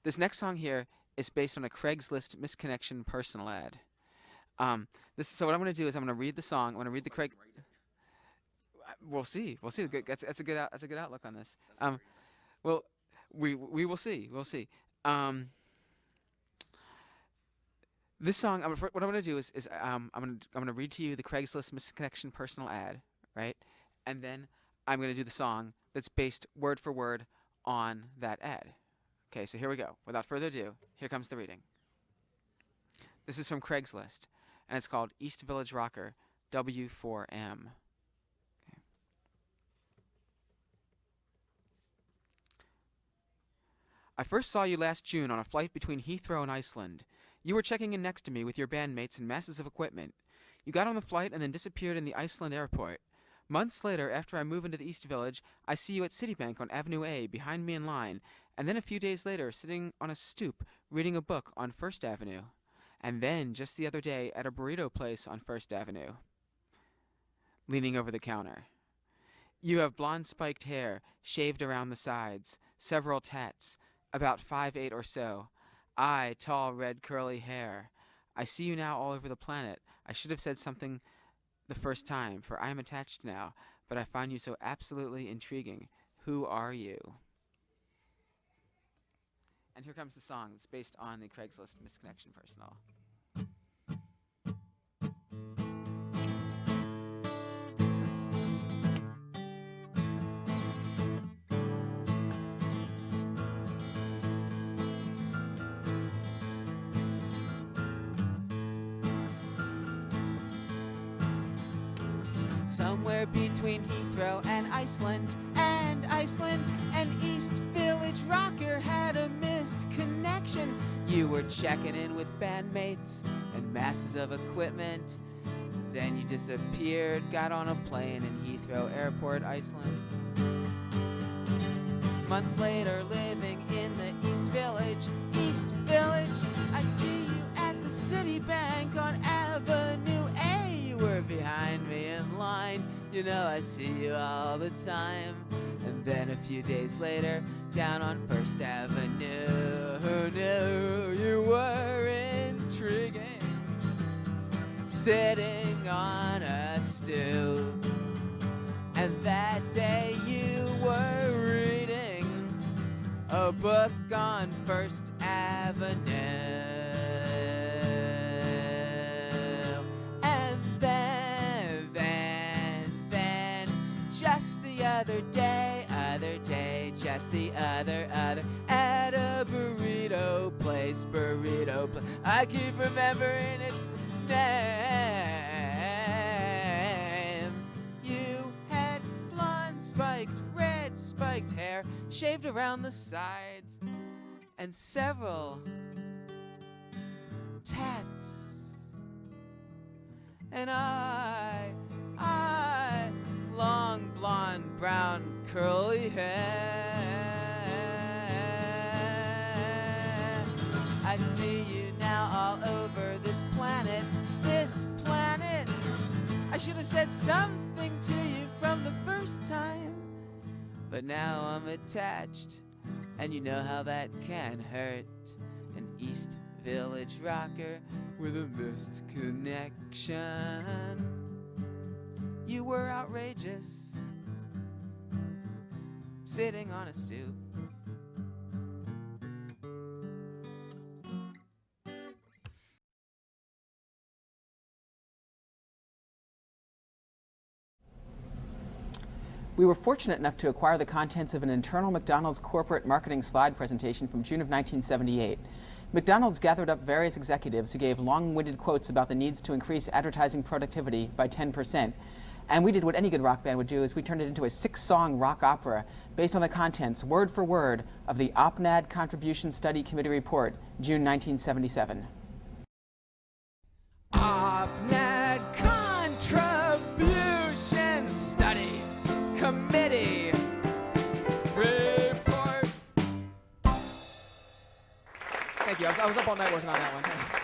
Speaker 10: this next song here is based on a Craigslist misconnection personal ad. So what I'm going to do is I'm going to read the song. I'm going to read the Craig. We'll see. We'll see. That's a good outlook on this. Well, we will see. We'll see. This song. What I'm going to do is I'm going to read to you the Craigslist misconnection personal ad, right? And then I'm going to do the song that's based word for word on that ad. Okay, so here we go. Without further ado, here comes the reading. This is from Craigslist, and it's called East Village Rocker W4M. Okay. I first saw you last June on a flight between Heathrow and Iceland. You were checking in next to me with your bandmates and masses of equipment. You got on the flight and then disappeared in the Iceland airport. Months later, after I move into the East Village, I see you at Citibank on Avenue A, behind me in line, and then a few days later, sitting on a stoop, reading a book on First Avenue. And then, just the other day, at a burrito place on First Avenue, leaning over the counter. You have blonde spiked hair, shaved around the sides, several tats, about 5'8" or so. I, tall, red, curly hair. I see you now all over the planet. I should have said something the first time, for I am attached now, but I find you so absolutely intriguing. Who are you? And here comes the song. It's based on the Craigslist misconnection personal. Somewhere between Heathrow and Iceland, and East Village Rocker had a missed connection. You were checking in with bandmates and masses of equipment. Then you disappeared, got on a plane in Heathrow Airport, Iceland. Months later, living in the East Village, I see you at the Citibank on Avenue A. You were behind me in line, you know I see you all the time. And then a few days later, down on First Avenue, who knew you were intriguing, sitting on a stoop. And that day you were reading a book on First Avenue. And then, just the other day,
Speaker 4: other day, just the other, at a burrito place, I keep remembering its name. You had blonde spiked, red spiked hair, shaved around the sides, and several tats. And I, long blonde, brown, curly hair. I see you now all over this planet, I should have said something to you from the first time, but now I'm attached, and you know how that can hurt. An East Village rocker with a missed connection. You were outrageous, sitting on a stoop.
Speaker 10: We were fortunate enough to acquire the contents of an internal McDonald's corporate marketing slide presentation from June of 1978. McDonald's gathered up various executives who gave long-winded quotes about the needs to increase advertising productivity by 10%. And we did what any good rock band would do, is we turned it into a 6-song rock opera based on the contents, word for word, of the OPNAD Contribution Study Committee report, June 1977.
Speaker 4: OPNAD Contribution Study Committee report. Thank you. I was up all night working on that one. Thanks.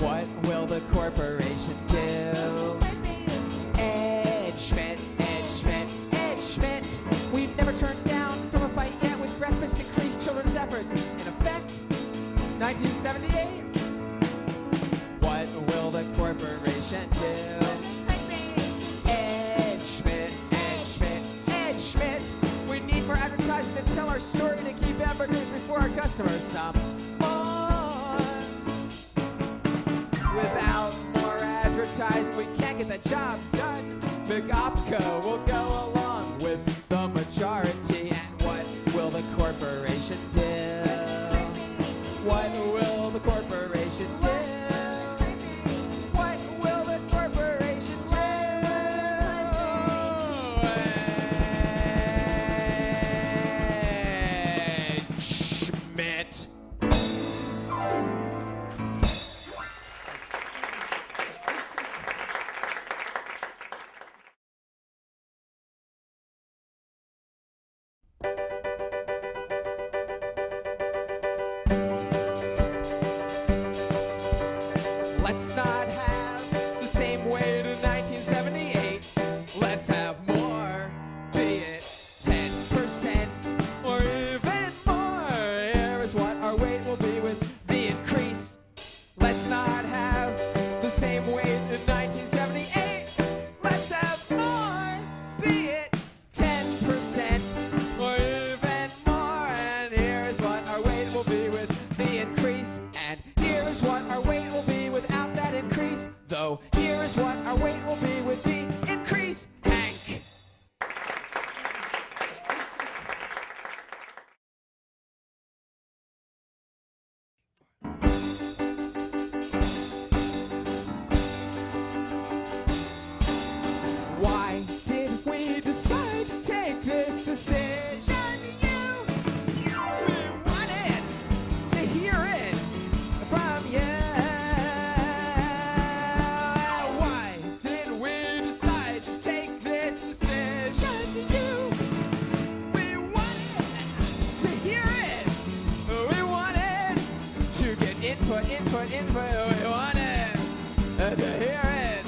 Speaker 4: What will the corporation do? Ed Schmidt, Ed Schmidt, Ed Schmidt. We've never turned down from a fight yet with breakfast increased children's efforts. In effect, 1978. What will the corporation do? Ed Schmidt, Ed Schmidt, Ed Schmidt. We need more advertising to tell our story, to keep hamburgers before our customers. Some more. Without more advertising, we can't get the job done. McOpco will go along with the majority. And what will the corporation do? What will the corporation do? What will the corporation do? Ed Schmidt. Let's not have the same weight in 1978. Let's have more, be it 10% or even more. Here is what our weight will be with the increase. Let's not have the same weight in 1978. Let's have more, be it 10% or even more. And here is what our weight will be with the increase. And here is what our weight will be without that increase. Though here is what our weight will be with the increase. Hank. Why did we decide to take this decision? We wanted to hear it from you. Why did we decide to take this decision? We wanted to hear it. We wanted to get input. We wanted to hear it.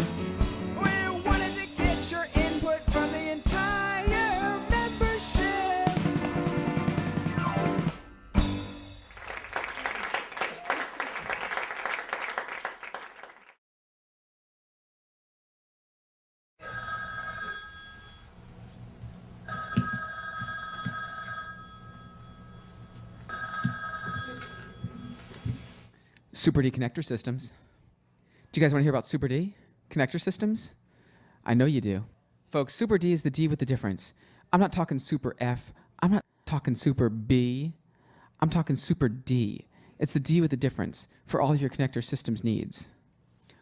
Speaker 4: We wanted to get your input from the entire membership.
Speaker 1: Super D connector systems. Do you guys want to hear about Super D connector systems? I know you do. Folks, Super D is the D with the difference. I'm not talking Super F. I'm not talking Super B. I'm talking Super D. It's the D with the difference for all of your connector systems needs.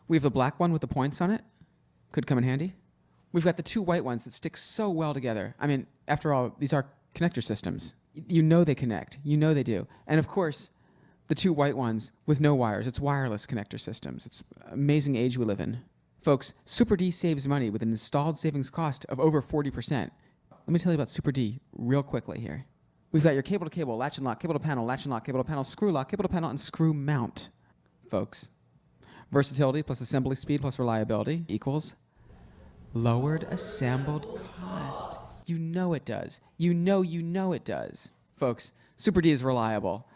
Speaker 1: We have the black one with the points on it. Could come in handy. We've got the two white ones that stick so well together. I mean, after all, these are connector systems. You know they connect. You know they do. And of course, the two white ones with no wires. It's wireless connector systems. It's an amazing age we live in. Folks, Super D saves money with an installed savings cost of over 40%. Let me tell you about Super D real quickly here. We've got your cable to cable, latch and lock, cable to panel, latch and lock, cable to panel, screw lock, cable to panel, and screw mount. Folks, versatility plus assembly speed plus reliability equals lowered assembled cost. You know it does. You know it does. Folks, Super D is reliable.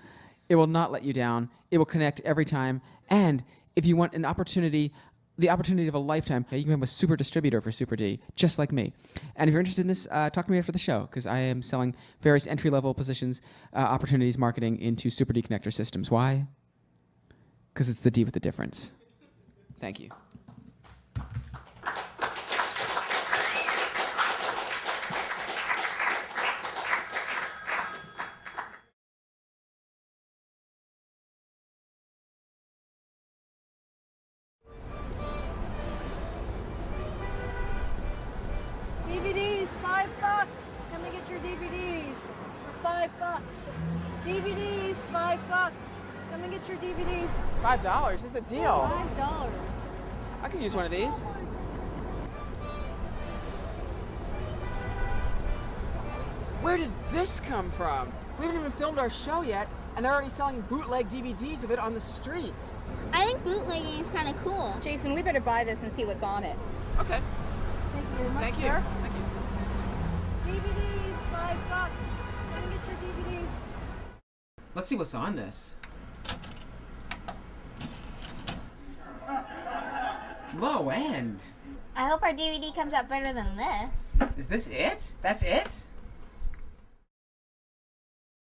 Speaker 1: It will not let you down. It will connect every time. And if you want an opportunity, the opportunity of a lifetime, you can become a super distributor for Super D, just like me. And if you're interested in this, talk to me after the show, because I am selling various entry-level positions, opportunities, marketing into Super D connector systems. Why? Because it's the D with the difference. Thank you.
Speaker 11: DVDs, $5. Come and get your DVDs for $5. DVDs, $5. Come and get your DVDs.
Speaker 10: $5? This is a deal.
Speaker 11: $5.
Speaker 10: I could use one of these. Where did this come from? We haven't even filmed our show yet, and they're already selling bootleg DVDs of it on the street.
Speaker 6: I think bootlegging is kind of cool.
Speaker 8: Jason, we better buy this and see what's on it.
Speaker 10: Okay.
Speaker 11: Thank you very much,
Speaker 10: Thank you.
Speaker 11: sir.
Speaker 10: Thank you.
Speaker 11: DVDs, $5. Come and get your DVDs.
Speaker 1: Let's see what's on this. Low end.
Speaker 6: I hope our DVD comes out better than this.
Speaker 1: Is this it? That's it?